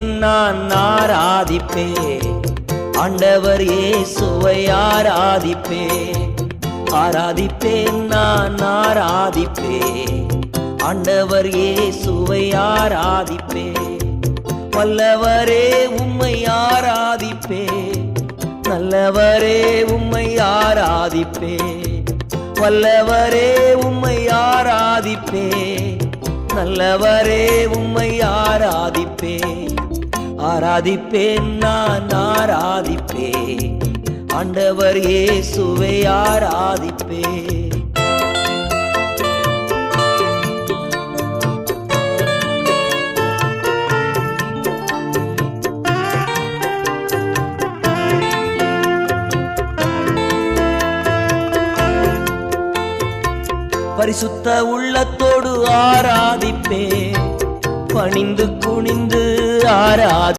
நான் ஆராதிப்பே, ஆண்டவர் இயேசுவை ஆராதிப்பே, ஆராதிப்பேன் நான் ஆராதிப்பே, ஆண்டவர் இயேசுவை ஆராதிப்பே. வல்லவரே உம்மை ஆராதிப்பே, நல்லவரே உம்மை ஆராதிப்பே, வல்லவரே உம்மை ஆராதிப்பே, நல்லவரே உம்மை ஆராதிப்பே. ஆராதிப்பேன் நான் ஆராதிப்பே, ஆண்டவர் இயேசுவை ஆராதிப்பே. பரிசுத்த உள்ளத்தோடு ஆராதிப்பே, பணிந்து குனிந்து ஆராதி